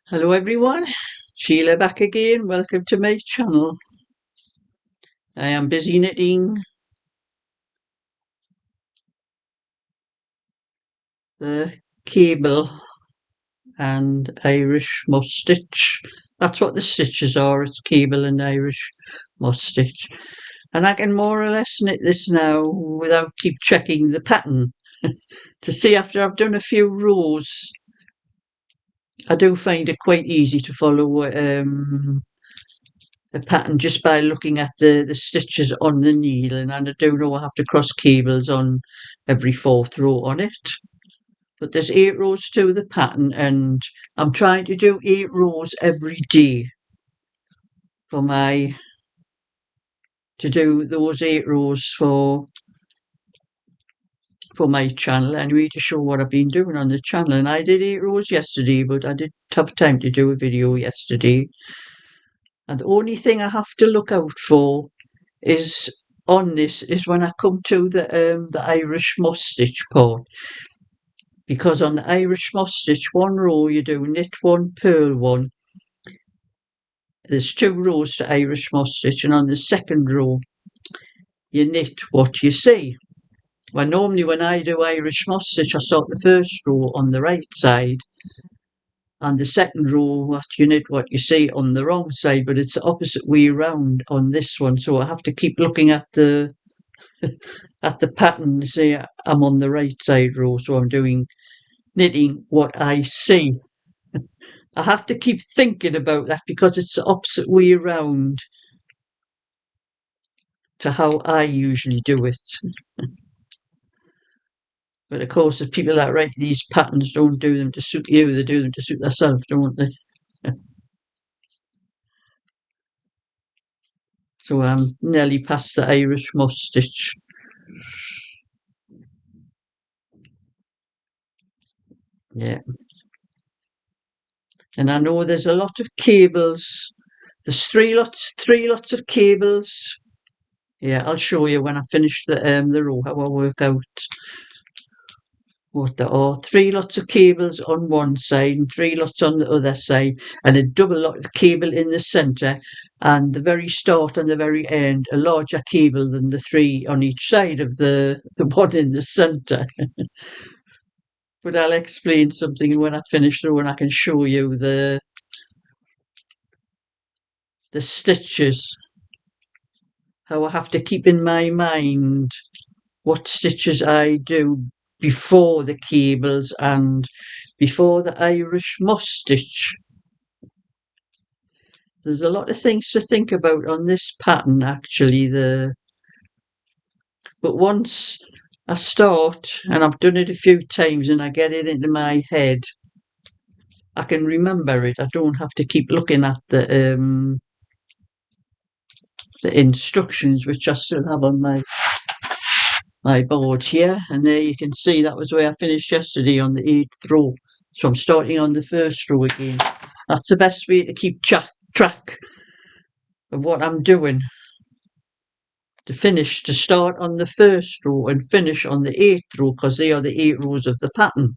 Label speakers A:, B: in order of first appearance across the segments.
A: Hello everyone, Sheila back again. Welcome to my channel. I am busy knitting the cable and Irish moss stitch. That's what the stitches are, it's cable and Irish moss stitch. And I can more or less knit this now without keep checking the pattern to see after I've done a few rows. I do find it quite easy to follow the pattern just by looking at the stitches on the needle, and I do know I have to cross cables on every fourth row on it. But there's 8 rows to the pattern, and I'm trying to do 8 rows every day for to do those 8 rows for my channel anyway, to show what I've been doing on the channel. And I did 8 rows yesterday, but I didn't have time to do a video yesterday. And the only thing I have to look out for is on this is when I come to the Irish moss stitch part, because on the Irish moss stitch, one row you do knit one, purl one. There's 2 rows to Irish moss stitch, and on the second row you knit what you see. Well, normally when I do Irish moss stitch, I start the first row on the right side, and the second row what you knit what you see on the wrong side, but it's the opposite way around on this one, so I have to keep looking at the at the pattern to see I'm on the right side row, so I'm doing knitting what I see. I have to keep thinking about that because it's the opposite way around to how I usually do it. But of course, the people that write these patterns don't do them to suit you, they do them to suit themselves, don't they? So I'm nearly past the Irish moss stitch. Yeah. And I know there's a lot of cables. There's three lots of cables. Yeah, I'll show you when I finish the row how I work out what there are. 3 lots of cables on one side and 3 lots on the other side, and a double lot of cable in the centre, and the very start and the very end a larger cable than the 3 on each side of the one in the centre. But I'll explain something when I finish the row, and I can show you the stitches, how I have to keep in my mind what stitches I do before the cables and before the Irish moss stitch. There's a lot of things to think about on this pattern actually, but once I start, and I've done it a few times and I get it into my head, I can remember it. I don't have to keep looking at the instructions, which I still have on my board here, and there you can see that was where I finished yesterday, on the 8th row. So I'm starting on the first row again. That's the best way to keep track of what I'm doing. To start on the first row and finish on the 8th row, because they are the 8 rows of the pattern.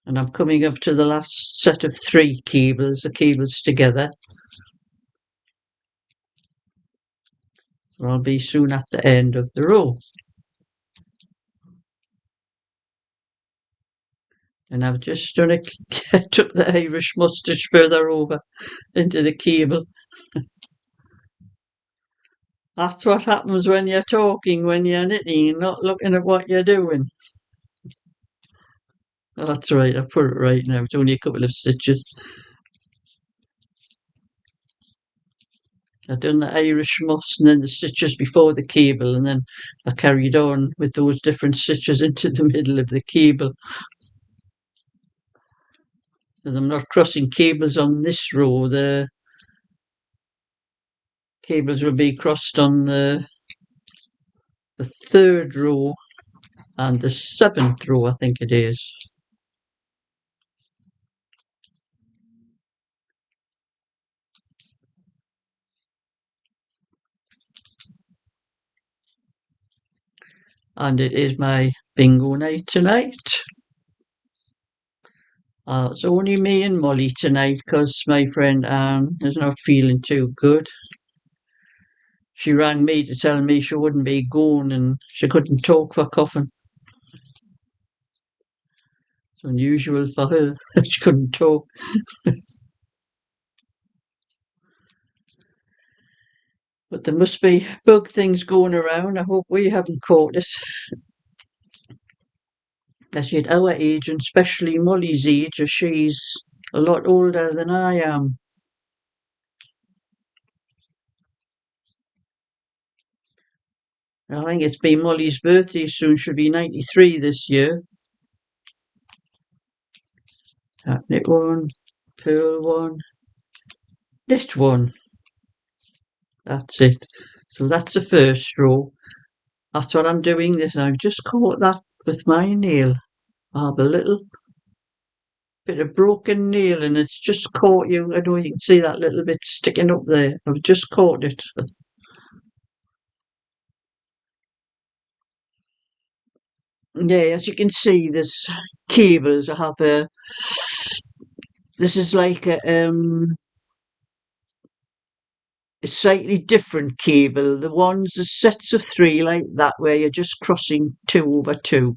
A: And I'm coming up to the last set of 3 cables, the cables together. So I'll be soon at the end of the row. And I've just done took the Irish moss stitch further over into the cable. That's what happens when you're talking, when you're knitting, and not looking at what you're doing. That's right, I put it right now. It's only a couple of stitches. I've done the Irish moss and then the stitches before the cable, and then I carried on with those different stitches into the middle of the cable. And I'm not crossing cables on this row. The cables will be crossed on the 3rd row and the 7th row, I think it is. And it is my bingo night tonight. It's only me and Molly tonight because my friend Anne is not feeling too good. She rang me to tell me she wouldn't be going and she couldn't talk for coughing. It's unusual for her that she couldn't talk. But there must be bug things going around. I hope we haven't caught it. As at our age, and especially Molly's age, as she's a lot older than I am. I think it's been Molly's birthday soon. She'll be 93 this year. That knit one, pearl one, knit one. That's it. So that's the first row. That's what I'm doing this. I've just caught that with my nail. I have a little bit of broken nail and it's just caught you. I don't know if you can see that little bit sticking up there. I've just caught it. Yeah, as you can see, there's cables. I have a. This is like a slightly different cable. The ones, the sets of three like that, where you're just crossing 2/2.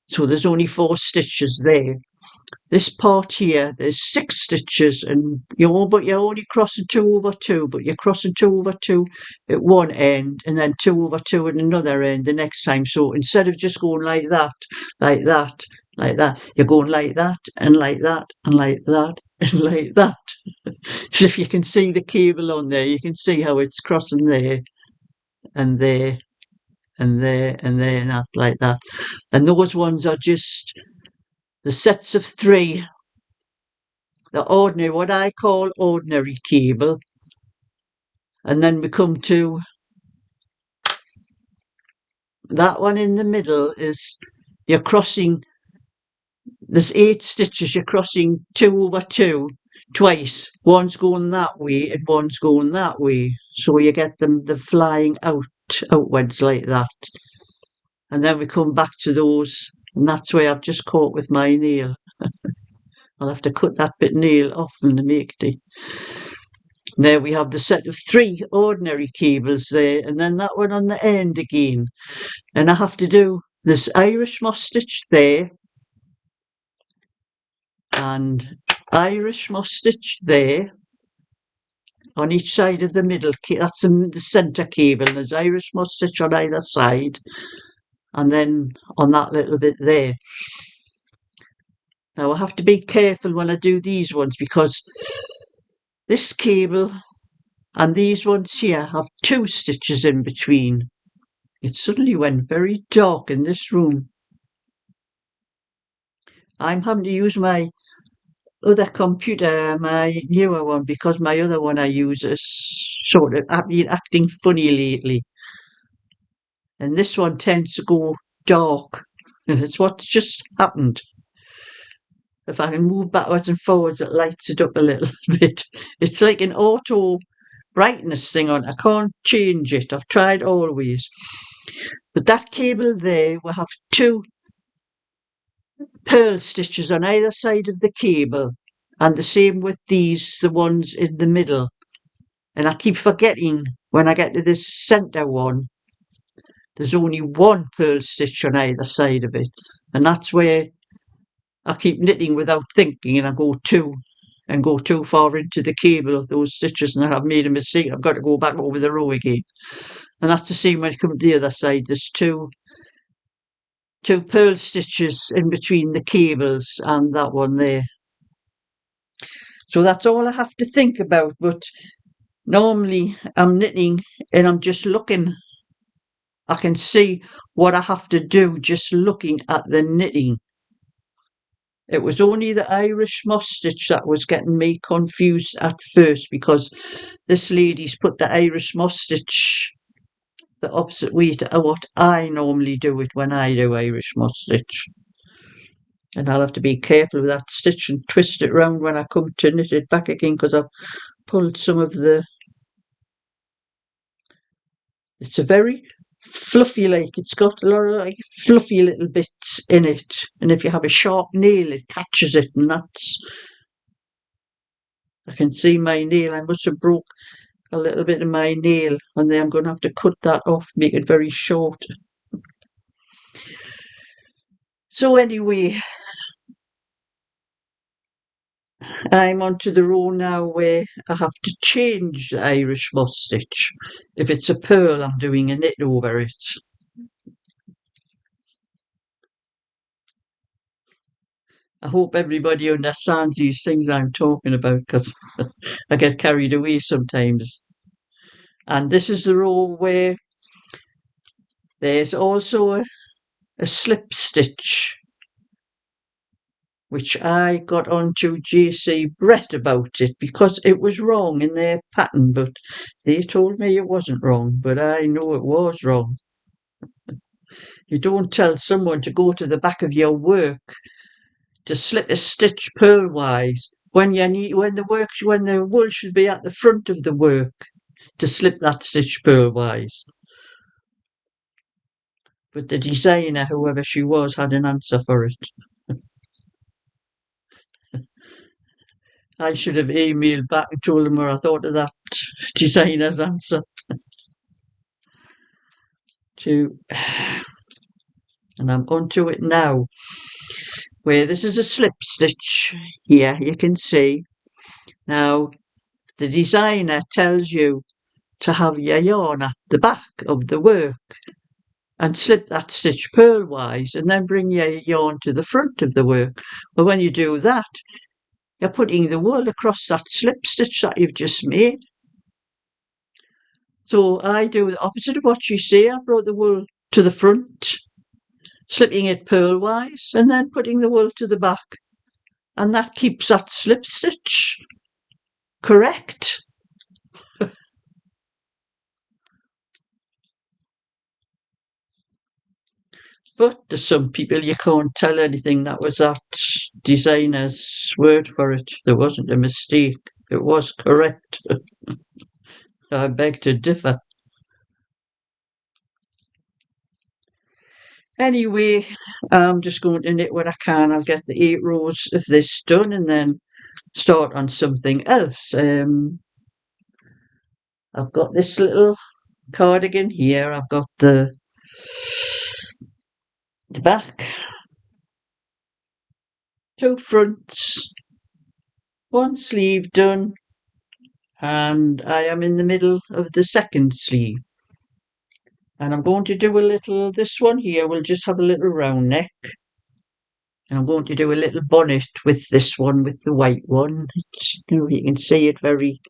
A: So there's only 4 stitches there. This part here, there's 6 stitches, and but you're only crossing 2/2, but you're crossing 2/2 at one end, and then 2/2 at another end the next time. So instead of just going like that, like that, like that, you're going like that, and like that, and like that, and like that. So if you can see the cable on there, you can see how it's crossing there, and there, and there, and there, and that, like that. And those ones are just the sets of 3, the ordinary, what I call ordinary cable. And then we come to that one in the middle is you're crossing, there's 8 stitches, you're crossing 2/2 twice. One's going that way and one's going that way. So you get them the flying outwards like that. And then we come back to those, and that's where I've just caught with my nail. I'll have to cut that bit nail off and make it. There we have the set of 3 ordinary cables there, and then that one on the end again. And I have to do this Irish moss stitch there, and Irish moss stitch there on each side of the middle. That's the centre cable. There's Irish moss stitch on either side, and then on that little bit there. Now I have to be careful when I do these ones because this cable and these ones here have 2 stitches in between. It suddenly went very dark in this room. I'm having to use my other computer, my newer one, because my other one I use is sort of, I've been acting funny lately. And this one tends to go dark. And it's what's just happened. If I can move backwards and forwards, it lights it up a little bit. It's like an auto brightness thing on. I can't change it. I've tried always. But that cable there will have 2 pearl stitches on either side of the cable, and the same with these, the ones in the middle. And I keep forgetting when I get to this centre one, there's only 1 pearl stitch on either side of it, and that's where I keep knitting without thinking, and I go too far into the cable of those stitches, and I've made a mistake. I've got to go back over the row again. And that's the same when I come to the other side. There's two pearl stitches in between the cables and that one there. So that's all I have to think about. But normally I'm knitting and I'm just looking. I can see what I have to do just looking at the knitting. It was only the Irish moss stitch that was getting me confused at first, because this lady's put the Irish moss stitch the opposite way to what I normally do it when I do Irish moss stitch. And I'll have to be careful with that stitch and twist it round when I come to knit it back again, because I've pulled some of the... It's a very fluffy, like it's got a lot of like fluffy little bits in it, and if you have a sharp nail it catches it, and that's, I can see my nail. I must have broke a little bit of my nail, and then I'm going to have to cut that off, make it very short. So anyway, I'm onto the row now where I have to change the Irish moss stitch. If it's a pearl, I'm doing a knit over it. I hope everybody understands these things I'm talking about, because I get carried away sometimes. And this is the row where there's also a slip stitch, which I got onto JC Brett about it because it was wrong in their pattern, but they told me it wasn't wrong, but I know it was wrong. You don't tell someone to go to the back of your work to slip a stitch purlwise when the wool should be at the front of the work to slip that stitch purlwise. But the designer, whoever she was, had an answer for it. I should have emailed back and told them what I thought of that designer's answer. And I'm onto it now, where this is a slip stitch. Here you can see. Now, the designer tells you to have your yarn at the back of the work and slip that stitch purlwise and then bring your yarn to the front of the work. But when you do that, you're putting the wool across that slip stitch that you've just made. So I do the opposite of what you say. I brought the wool to the front, slipping it purlwise, and then putting the wool to the back. And that keeps that slip stitch correct. But there's some people you can't tell anything. That was that designer's word for it. There wasn't a mistake. It was correct. I beg to differ. Anyway, I'm just going to knit what I can. I'll get the 8 rows of this done and then start on something else. I've got this little cardigan here. I've got the back, 2 fronts, 1 sleeve done, and I am in the middle of the second sleeve. And I'm going to do a little, this one here will just have a little round neck. And I'm going to do a little bonnet with this one, with the white one. You can see it very,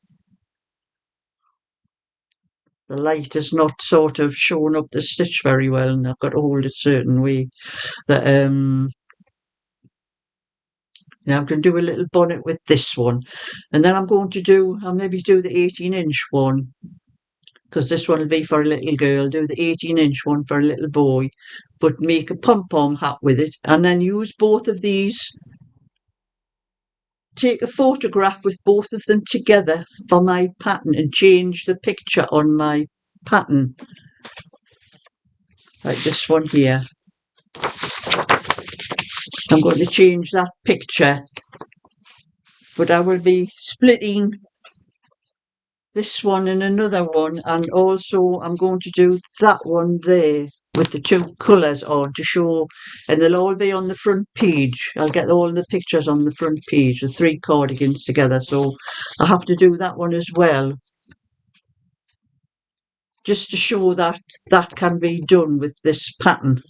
A: the light has not sort of shown up the stitch very well, and I've got to hold it a certain way. That now I'm going to do a little bonnet with this one. And then I'll maybe do the 18-inch one, because this one will be for a little girl. Do the 18-inch one for a little boy, but make a pom-pom hat with it, and then use both of these. Take a photograph with both of them together for my pattern and change the picture on my pattern, like this one here. I'm going to change that picture, but I will be splitting this one and another one, and also I'm going to do that one there with the 2 colours on to show, and they'll all be on the front page. I'll get all the pictures on the front page, the 3 cardigans together, so I have to do that one as well, just to show that that can be done with this pattern.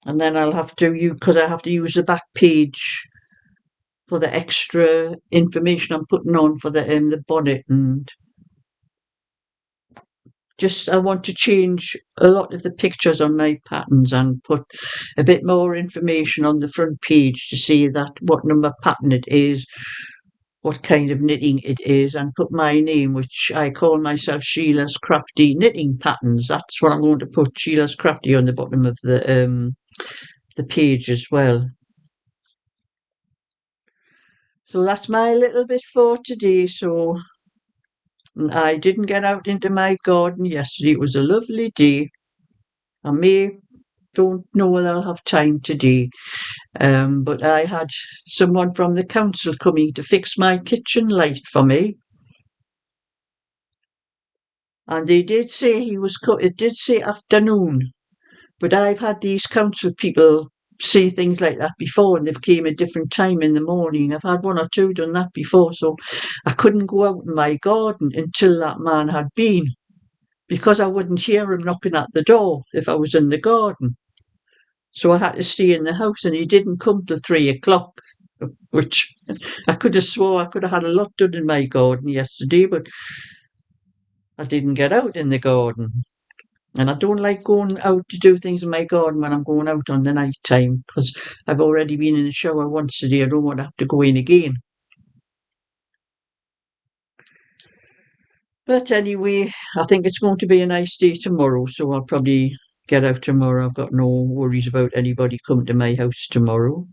A: And then I'll have to use, because I have to use the back page for the extra information I'm putting on for the bonnet, and just I want to change a lot of the pictures on my patterns and put a bit more information on the front page to see that what number pattern it is, what kind of knitting it is, and put my name, which I call myself Sheila's Crafty Knitting Patterns. That's what I'm going to put, Sheila's Crafty, on the bottom of the page as well. So that's my little bit for today. So And I didn't get out into my garden yesterday. It was a lovely day. I don't know whether I'll have time today. But I had someone from the council coming to fix my kitchen light for me. And they did say it did say afternoon. But I've had these council people say things like that before, and they've came a different time in the morning. I've had one or two done that before, so I couldn't go out in my garden until that man had been, because I wouldn't hear him knocking at the door if I was in the garden. So I had to stay in the house, and he didn't come till 3 o'clock, which I could have swore I could have had a lot done in my garden yesterday, but I didn't get out in the garden. And I don't like going out to do things in my garden when I'm going out on the night time, because I've already been in the shower once a day. I don't want to have to go in again. But anyway, I think it's going to be a nice day tomorrow, so I'll probably get out tomorrow. I've got no worries about anybody coming to my house tomorrow.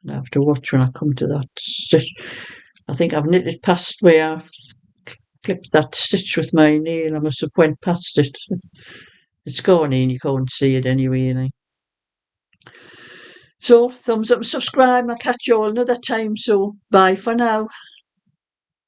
A: I have to watch when I come to that stitch. I think I've knitted past where I've clipped that stitch with my nail. I must have went past it. It's gone in, you can't see it anyway. So thumbs up and subscribe. I'll catch you all another time. So bye for now.